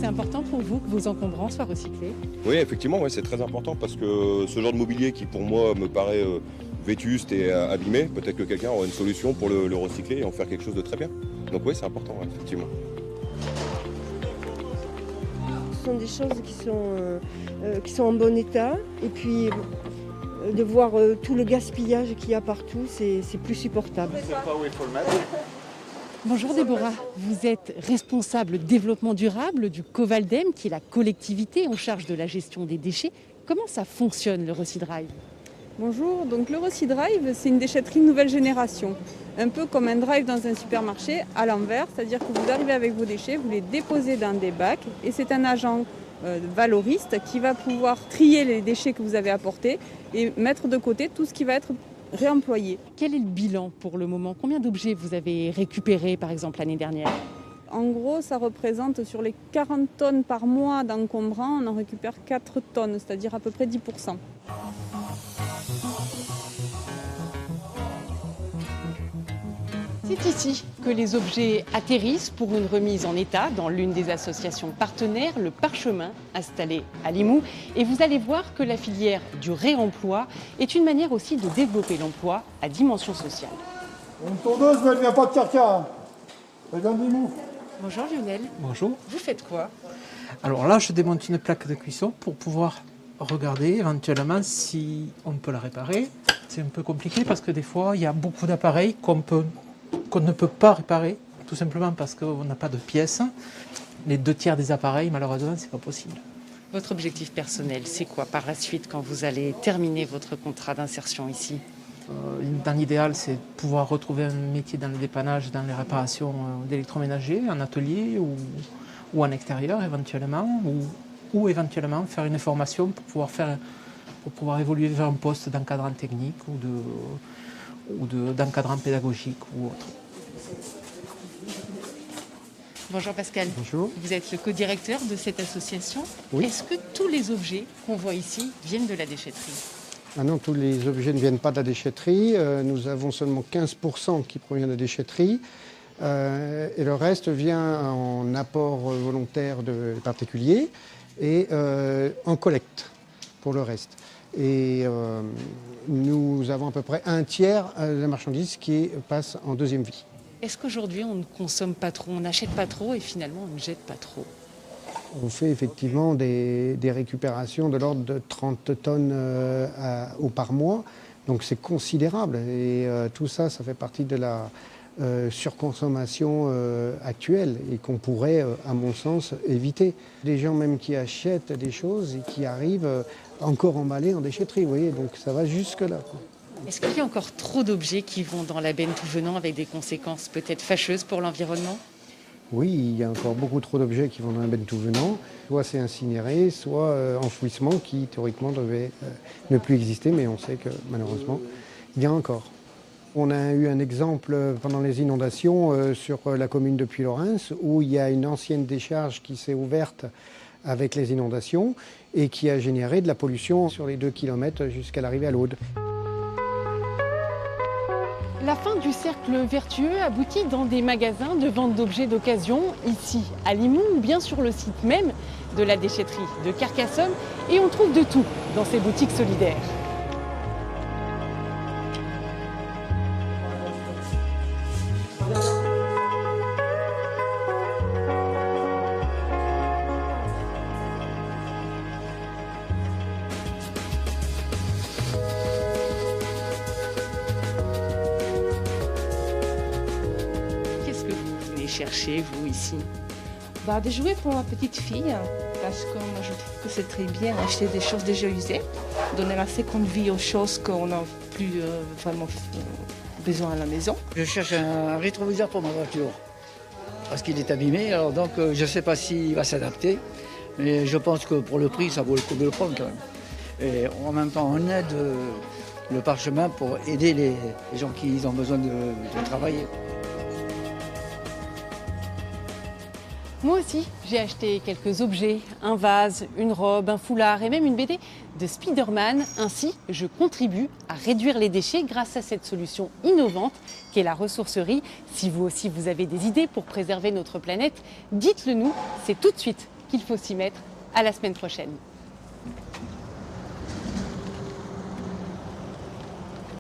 C'est important pour vous que vos encombrants soient recyclés? Oui, effectivement, ouais, c'est très important parce que ce genre de mobilier qui, pour moi, me paraît vétuste et abîmé, peut-être que quelqu'un aura une solution pour le recycler et en faire quelque chose de très bien. Donc oui, c'est important, ouais, effectivement. Ce sont des choses qui sont en bon état. Et puis, de voir tout le gaspillage qu'il y a partout, c'est plus supportable. Bonjour Déborah, vous êtes responsable développement durable du Covaldem, qui est la collectivité en charge de la gestion des déchets. Comment ça fonctionne le Recydrive? Bonjour, donc le Recydrive, c'est une déchetterie nouvelle génération. Un peu comme un drive dans un supermarché à l'envers, c'est-à-dire que vous arrivez avec vos déchets, vous les déposez dans des bacs et c'est un agent valoriste qui va pouvoir trier les déchets que vous avez apportés et mettre de côté tout ce qui va être réemployé. Quel est le bilan pour le moment? Combien d'objets vous avez récupérés par exemple l'année dernière? En gros, ça représente sur les 40 tonnes par mois d'encombrants, on en récupère 4 tonnes, c'est-à-dire à peu près 10%. C'est ici que les objets atterrissent pour une remise en état dans l'une des associations partenaires, le Parchemin, installé à Limoux. Et vous allez voir que la filière du réemploi est une manière aussi de développer l'emploi à dimension sociale. Une tondeuse, mais elle ne vient pas de Carca. Elle vient de Limoux. Bonjour Lionel. Bonjour. Vous faites quoi? Alors là, je démonte une plaque de cuisson pour pouvoir regarder éventuellement si on peut la réparer. C'est un peu compliqué parce que des fois, il y a beaucoup d'appareils qu'on ne peut pas réparer, tout simplement parce qu'on n'a pas de pièces. Les 2/3 des appareils, malheureusement, c'est pas possible. Votre objectif personnel, c'est quoi par la suite quand vous allez terminer votre contrat d'insertion ici? Dans l'idéal, c'est pouvoir retrouver un métier dans le dépannage, dans les réparations d'électroménager, en atelier ou en extérieur éventuellement, ou éventuellement faire une formation pour pouvoir évoluer vers un poste d'encadrant technique ou d'encadrant pédagogique ou autre. Bonjour Pascal. Bonjour. Vous êtes le co-directeur de cette association. Oui. Est-ce que tous les objets qu'on voit ici viennent de la déchetterie? Ah non, tous les objets ne viennent pas de la déchetterie. Nous avons seulement 15% qui provient de la déchetterie. Et le reste vient en apport volontaire de particuliers et en collecte pour le reste. Et nous avons à peu près 1/3 de la marchandise qui passe en deuxième vie. Est-ce qu'aujourd'hui on ne consomme pas trop, on n'achète pas trop et finalement on ne jette pas trop? On fait effectivement des récupérations de l'ordre de 30 tonnes par mois. Donc c'est considérable. Et tout ça, ça fait partie de la surconsommation actuelle et qu'on pourrait, à mon sens, éviter. Des gens même qui achètent des choses et qui arrivent encore emballés en déchetterie. Vous voyez, donc ça va jusque-là, quoi. Est-ce qu'il y a encore trop d'objets qui vont dans la benne tout venant avec des conséquences peut-être fâcheuses pour l'environnement? Oui, il y a encore beaucoup trop d'objets qui vont dans la benne tout venant. Soit c'est incinéré, soit enfouissement qui théoriquement devait ne plus exister, mais on sait que malheureusement, il y a encore. On a eu un exemple pendant les inondations sur la commune de Puylaurens où il y a une ancienne décharge qui s'est ouverte avec les inondations et qui a généré de la pollution sur les 2 km jusqu'à l'arrivée à l'Aude. La fin du cercle vertueux aboutit dans des magasins de vente d'objets d'occasion, ici à Limoux ou bien sur le site même de la déchetterie de Carcassonne. Et on trouve de tout dans ces boutiques solidaires. Cherchez vous ici? Des jouets pour ma petite fille, parce que moi je trouve que c'est très bien acheter des choses déjà usées, donner la seconde vie aux choses qu'on n'a plus vraiment besoin à la maison. Je cherche un rétroviseur pour ma voiture, parce qu'il est abîmé, alors donc je ne sais pas s'il va s'adapter, mais je pense que pour le prix ça vaut le coup de le prendre quand même. Et en même temps on aide le Parchemin pour aider les gens qui ont besoin de travailler. Moi aussi, j'ai acheté quelques objets, un vase, une robe, un foulard et même une BD de Spider-Man. Ainsi, je contribue à réduire les déchets grâce à cette solution innovante qu'est la ressourcerie. Si vous aussi vous avez des idées pour préserver notre planète, dites-le nous, c'est tout de suite qu'il faut s'y mettre. À la semaine prochaine.